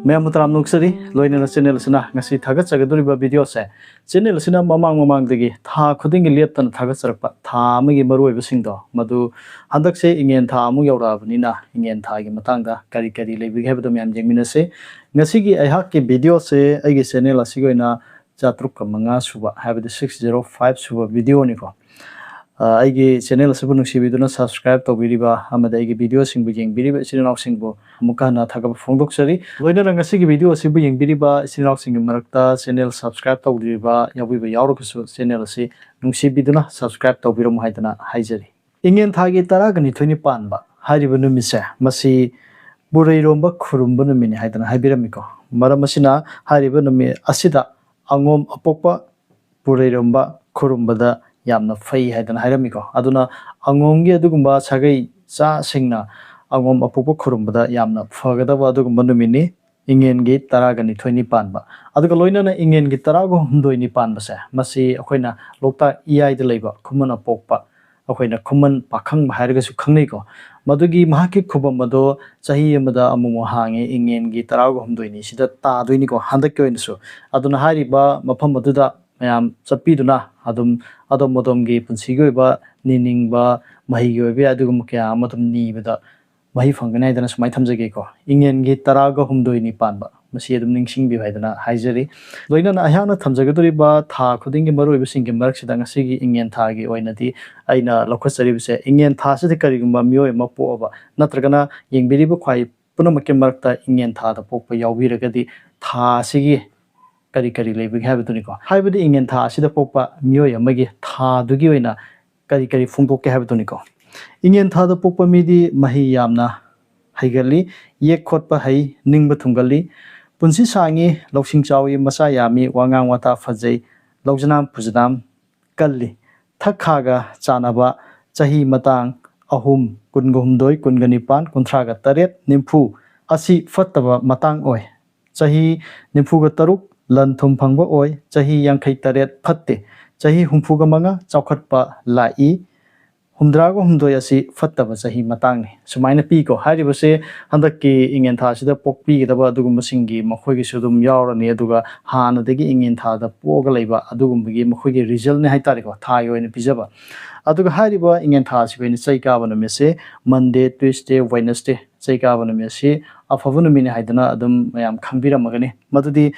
मैं मुतराम नुक्सरी लोइना channel Cina ngasi thagat chagaduriba video se channel sina mamang degi tha khuding leptan thagat charakpa tha amagi maroi basing do madu handak se ingen tha amu yaura banina ingen tha gi matang da kari kari lebi hebdo myam jengmina se ngasi gi aihak ke video se agi channel asigoina chatruk kamanga suba habdi 605 suba video ni ko aigi channel asibu nuksibiduna subscribe tawbiriba amada aigi video singbu jengbiriba sinau singbu mukana thagaba phongdoksari loina rangasi gi video asibu jengbiriba sinau singgi marakta channel subscribe tawdiriba yabiba yawrukusu channel asi nuksibiduna subscribe tawbirum haidana haijari ingen thagi taragani thoni panba hariba numise masi bureiromba khurumba numini haidana haibiramiko maramasina hariba numi asida angom apokpa bureiromba khurumbada yamna fai haidana hairamiko aduna angomgi adugumba sagai cha singna angom apupa khurumbada yamna fagadaba adugumba numini ingen gi taragani thoini panba aduga loina na ingen gi tarago humdoini panba se masi akoina lokta ei da leiba khumana pokpa akoina khuman pakhang hairaga su khangnei ko madugi mahaki khubam mado chahi amada amumo hange ingen gi tarago humdoini sida ta doini ko handak ko insu aduna hariba mafam aduda mayam chapiduna adom modom gi punsigo ba nining ba mahi go be adugum kya amatum ni bada mahi phangana idana sumai thamjage ko ingen gi taraga humdoi ni panba masi adum ningsing bi haidana haijari loina na ahyana thamjagadori ba tha khuding gi maroi bising gi marak sida ngasi gi ingen tha gi oinati aina lokhasari bise ingen tha se kari gumba mioi ma po ba natragana yengbiri bu khwai punamak ke marakta ingen tha da pokpa yawbiragadi tha sigi kari kari lebi habituni ko haibadi ingen tha asida pokpa mioi amagi tha dugi oina kari kari phungdok ke habituni ko ingen tha da pokpa midi mahi yamna haigali yek khotpa hai ningba thungali punsi sangi loksing chawi masa yami wangang wata phajai lojnam pujnam kalli thakhaga chanaba chahi matang ahum kungumdoi kunganipan kunthraga taret nimphu asi fattaba matang oi chahi nimphu ga taruk lan thum phangba oi chahi yankhai taret phatte chahi humphuga manga chaukhatpa lai humdrago humdoi asi fattaba chahi matang ni sumaina pi ko haribase handakki ingen tha sida pokpi gidaba adugum singi makhoigi sudum yawrani aduga hana degi ingen tha da poga leiba adugum gi makhoigi result ne haitari ko tha yoina pijaba aduga hariba ingen tha si ni chaika bana mese monday tuesday wednesday chaika bana mese afavunu mini haidana adum mayam khangbira magani madudi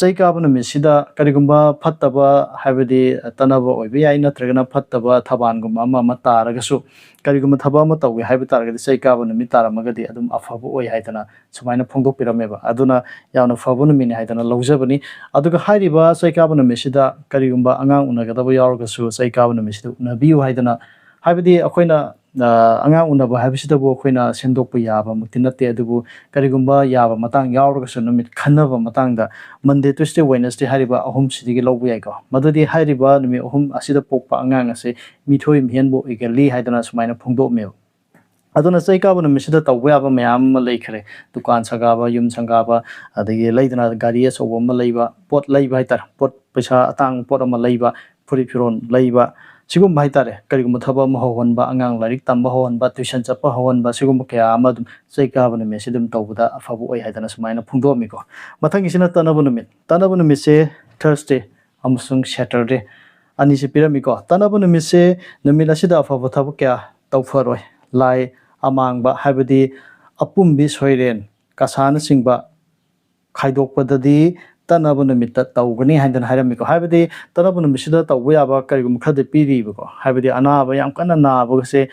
chaika bana mesida karigumba phattaba habedi tanaba oibe yai natragana phattaba thaban gumba ama taragasu karigumba thaba ma tawge haiba taragadi chaika bana mi taramagadi adum afabu oi haidana sumaina phongdok pirameba aduna yauna fabunu mini haidana lawjabani aduga hairiba chaika bana mesida karigumba angang unagadaba yawragasu chaika bana mesida unabiu haidana habedi akoina angang unaba habisida bo akoina sendokpa yaba mutinate adubu karigumba yaba matang yawragasu numit khanaba matangda monday tuesday wednesday hariba ahum sidigi lawbu yai ko madudi hariba numi ahum asida pokpa angang ase mithoi mhenbo igali haidana sumaina phongdo me aduna chaika bana misida tawba yaba mayam leikhre dukan sagaba yum sangaba adagi leidana gari asoba ma leiba pot leiba haitar pot paisa atang pot ama leiba puri phiron leiba sigum haitare karigum thaba ma honba angang larik tamba honba tuition chapa honba sigum kya amadum chaika bana mesidum tawbuda afabu oi haidana sumaina phungdo mi ko mathang isina tanabunu mi se thursday amusung saturday ani se pirami ko tanabunu mi se namila sida afabu thabu kya tawfaroi lai amangba habadi apumbi soiren kasana singba khaidokpadadi tanabunu mitta tawgani haidana hairami ko habadi tanabunu misida tawbu yaba karigum khade piriba ko habadi anaba yam kana naba se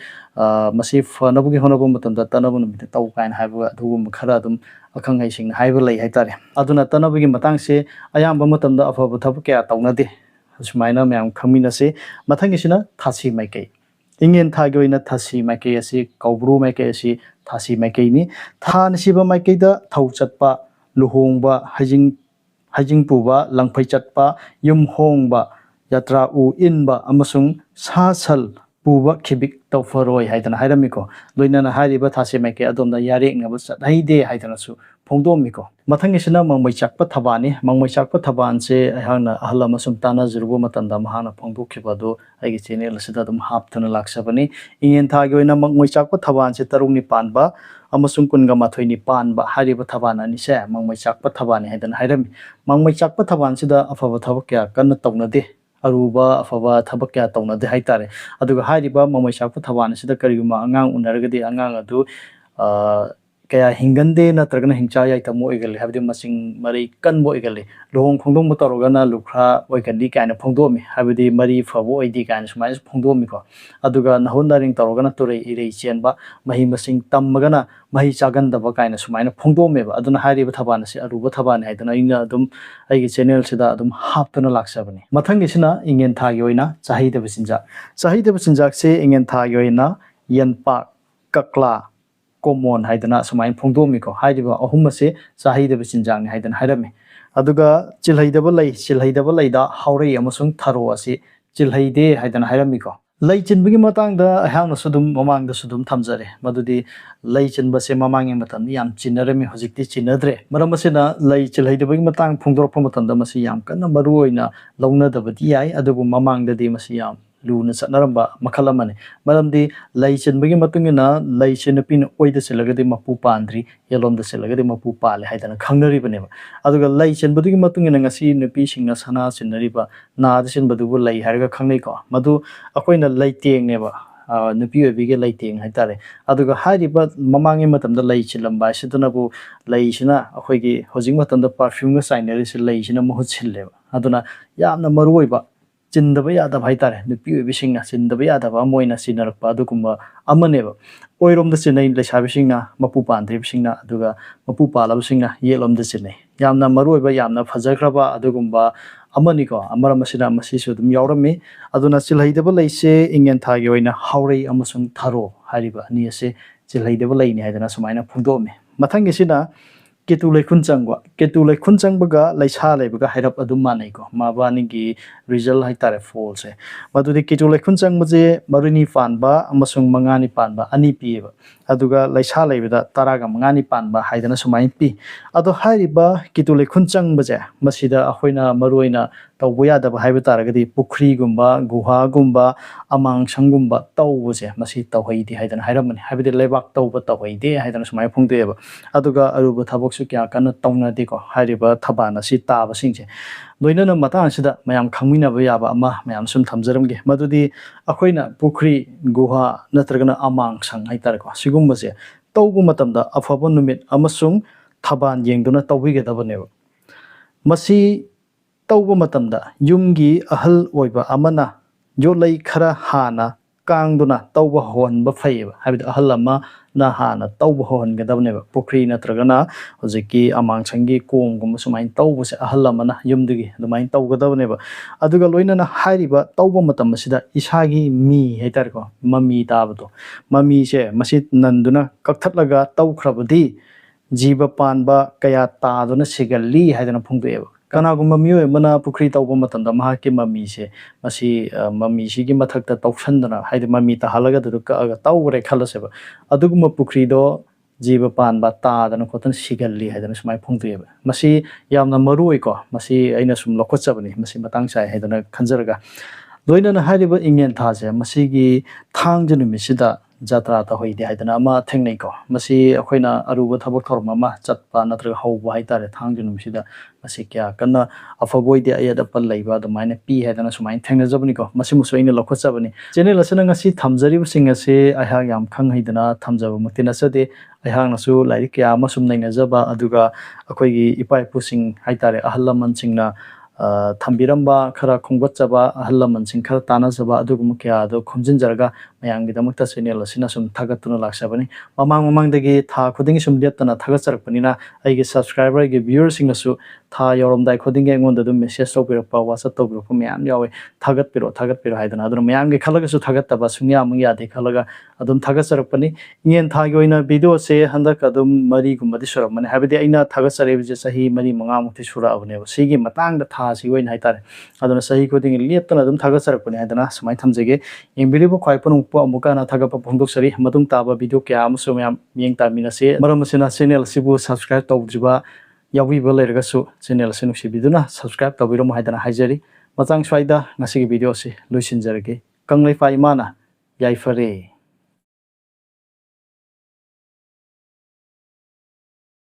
masi fanabugi honabu matamda tanabunu mitta taw kain haiba adugum khara dum akhang hai sing haiba lei haitare aduna tanabugi matang se ayamba matamda afabu thabu kya tawnade sumaina myam khangminasi mathangisina thasi maikai ingen thagi oina thasi maikai asi kaubru maikai asi thasi maikai ni than siba maikai da thau chatpa luhongba hajing puba langphai chatpa yum hongba yatra u inba amasung sa sal puba khibik tawfaroi haidana hairamiko loinana hairiba thase maike adomda yarek ngaba haide haidana su phongdomiko mathangi sina mangmai chakpa thabani mangmai chakpa thaban se ahana ahla masum tana zurbu matanda mahana phongdokhiba do aigi channel sida dum haptana laksabani ingen thagi oina mangmai chakpa thaban se tarungni panba amasung kunga mathoi ni panba hariba thaban ani se mangmai chakpa thabani haidana hairami mangmai chakpa thaban sida afaba thabak kya kanna tawnade aruba afaba thabak kya tawnade haitare aduga hariba mangmai chakpa thaban sida kariguma angang unaragadi angang adu kaya hingande na tragana hingcha yai tamo igale habdi masing mari kan bo igale lohong khongdong mo torogana lukha oigandi kaina phongdomi habdi mari phabo oidi kaina sumai phongdomi ko aduga nahondaring torogana tore irei chenba mahi masing tammagana mahi chagandaba kaina sumai phongdomi ba aduna hari ba thabana se aruba thabana haidana ina adum aigi channel sida adum haptana laksabani mathangi sina ingen thagi oina chahi deba sinjak se ingen thagi oina yanpa kakla common haidana sumain phongdomiko haidiba ahum ase chahidaba sinjang haidana hairame aduga chilhaidaba laida haurei amasung tharo ase chilhaide haidana hairamiko lei chinbigi matang da ahang sudum mamang da sudum thamjare madudi lei chinba se mamang matam yam chinarame hojikti chinadre maram asena lei chilhaidaba matang phongdorpa matam da masi yam kana maru oina launa dabadi yai adubu mamang da de masi yam luna satnaramba makhalamane maramdi lei chinbagi matungina lei chinapin oida selagadi mapu pandri yelomda selagadi mapu pale haidana khangnari baneba aduga lei chinbadigi matungina ngasi nupi singna sana sinariba na sinbadubu lei harga khangnei ko madu akoina lei teng neba nupi obige lei teng haitare aduga hariba mamangi matamda lei chilamba sidunabu lei sina akoigi hojing matamda perfume ga sainari se lei sina mohut chilleba aduna yamna maruoiba chindaba yadaba haitare nupi obisingna chindaba yadaba moina sinarakpa adugumba amaneba oiromda chinai leisabisingna mapu pandribsingna aduga mapu palabsingna yelomda chinai yamna maruoiba yamna phajakraba adugumba amani ko amaramasina masisu dum yaurami aduna chilhaidaba leise ingen thagi oina haurei amasung tharo hariba ani ase chilhaidaba leini haidana sumaina phungdomi mathangi sina ketu lekhun changbaga laisa leibaga hairap adum manai ko mabani gi result haitare false madudi ketu lekhun changbaje maruni panba amasung mangani panba ani pieba aduga laisa leibada taraga mangani panba haidana sumai pi ado hairiba ketu lekhun changbaje masida ahoina maruina tawboya daba haiba taragadi pukhri gumba guha gumba amang sangumba tawbuje masi tawhaidi haidana hairamani haibidi lebak tawba tawhaide haidana sumai phungdeba aduga aruba thabok su kya kana tawna de ko hairiba thabana si taba singje loinana matang sida mayam khangmina ba yaba ama mayam sum thamjaramge madudi akoina pukhri guha natragana amang sang haitar ko sigumbase tawbu matamda afaba numit amasung thaban yengduna tawbigedabane masi tawba matamda yumgi ahal oiba amana yolai khara hana kangduna tawba honba phaiba habid ahal ama na hana tawba hongadabne pukhri natragana hojiki amang sangi kongum sumain tawba se ahal amana yumdigi dumain tawgadabne aduga loinana hairiba tawba matam sida isagi mi haitar ko mami tabdo mami se masi nanduna kakthatlaga tawkhrabadi jiba panba kaya taduna sigalli haidana phungdueba kanagumba miyoy mana pukhri tawba matanda mahaki mami se masi mami sigi mathakta tawsandana haide mami ta halaga du ka tawre khalaseba aduguma pukhri do jiba panba tadana khotan sigalli haidana sumai phungdueba masi yamna marui ko masi aina sum lokhochabani masi matang sai haidana khanjaraga loinana hariba ingen thase masigi thangjanu misida jatra ta hoide haidana ama thengnei ko masi akoina aruba thabak thorma ma chatpa natra hauba haitare thangjanu misida masi kya kana afaboide ayada pal leiba da maina pi haidana sumai thengna jabni ko masi musoina lokhochabani channel asana ngasi thamjari singa se aha yam khang haidana thamjaba mutina sade aha nasu lairi kya masum naina jaba aduga akoigi ipai pusing haitare ahallaman singna thambiramba khara khongbatjaba ahallaman sing khara tanajaba adugum kya ado khomjinjarga mayanggi damakta channel asina sum thagatuna laksabani mamang dagi tha khuding sum leptana thagatcharakpanina aigi subscriber gi viewers sing nasu ꯊꯥ ꯌꯧꯔꯝꯗꯥꯏ ꯈꯨꯗꯤꯡꯒꯤ ꯑꯩꯉꯣꯟꯗ ꯑꯗꯨꯝ message ꯇꯧꯕꯤꯔꯛꯄ ꯋꯥꯆꯞ ꯇꯧꯕꯤꯔꯛꯄ ꯃꯌꯥꯝ ꯌꯥꯎꯋꯦ ꯊꯥꯒꯠꯄꯤꯔꯣ ꯍꯥꯏꯗꯅ ꯑꯗꯨꯅ ꯃꯌꯥꯝꯒꯤ ꯈꯜꯂꯒꯁꯨ ꯊꯥꯒꯠꯇꯕ ꯁꯨꯡꯌꯥꯃꯛ ꯌꯥꯗꯦ ꯈꯜꯂꯒ ꯑꯗꯨꯝ ꯊꯥꯒꯠꯆꯔꯛꯄꯅꯤ ꯏꯉꯦꯟ ꯊꯥꯒꯤ ꯑꯣꯏꯅ ꯚꯤꯗꯤꯑꯣꯁꯦ ꯍꯟꯗꯛ ꯑꯗꯨꯝ ꯃꯔꯤꯒꯨꯝꯕꯗꯤ ꯁꯨꯔꯝꯃꯅꯤ ꯍꯥꯏꯕꯗꯤ ꯑꯩꯅ ꯊꯥꯒꯠꯆꯔꯤꯕꯁꯦ ꯆꯍꯤ 4-5 ꯁꯨꯔꯛꯑꯕꯅꯦꯕ ꯁꯤꯒꯤ ꯃꯇꯥꯡꯗ ꯊꯥꯁꯤꯒꯤ ꯑꯣꯏꯅ ꯍꯥꯏꯇꯥꯔꯦ ꯑꯗꯨꯅ ꯆꯍꯤ ꯈꯨꯗꯤꯡꯒꯤ ꯂꯦꯞꯇꯅ ꯑꯗꯨꯝ ꯊꯥꯒꯠꯆꯔꯛꯄꯅꯤ ꯍꯥꯏꯗꯅ ꯁꯨꯃꯥꯏꯅ ꯊꯝꯖꯒꯦ ꯌꯦꯡꯕꯤꯔꯤꯕ ꯈ꯭ꯋꯥꯏ ꯄꯨꯝꯅꯃꯛꯄꯨ ꯑꯃꯨꯛꯀ ꯍꯟꯅ ꯊꯥꯒꯠꯄ ꯐꯣꯡꯗꯣꯛꯆꯔꯤ ꯃꯇꯨꯡ ꯇꯥꯕ ꯚꯤꯗꯤꯑꯣ ꯀꯌꯥ ꯑꯃꯁꯨ ꯃꯌꯥꯝ ꯃꯤꯠꯌꯦꯡ ꯇꯥꯃꯤꯟꯅꯁꯤ ꯃꯔꯝ ꯑꯁꯤꯅ ꯆꯦꯅꯦꯜ ꯑꯁꯤꯕꯨ ꯁꯕꯁꯀ꯭ꯔꯥꯏꯕ ꯇꯧꯗ꯭ꯔꯤꯕ ꯌꯥꯎꯕꯤꯕ ꯂꯩꯔꯒꯁꯨ ꯆꯦꯅꯦꯜ ꯑꯁꯤ ꯅꯨꯡꯁꯤꯕꯤꯗꯨꯅ ꯁꯕꯁꯀ꯭ꯔꯥꯏꯕ ꯇꯧꯕꯤꯔꯝꯃꯨ ꯍꯥꯏꯗꯅ ꯍꯥꯏꯖꯔꯤ ꯃꯇꯥꯡ ꯁ꯭ꯋꯥꯏꯗ ꯉꯁꯤꯒꯤ ꯚꯤꯗꯤꯑꯣ ꯑꯁꯤ ꯂꯣꯏꯁꯤꯟꯖꯔꯒꯦ ꯀꯪꯂꯩꯄꯥꯛ ꯏꯃꯥꯅ ꯌꯥꯏꯐꯔꯦ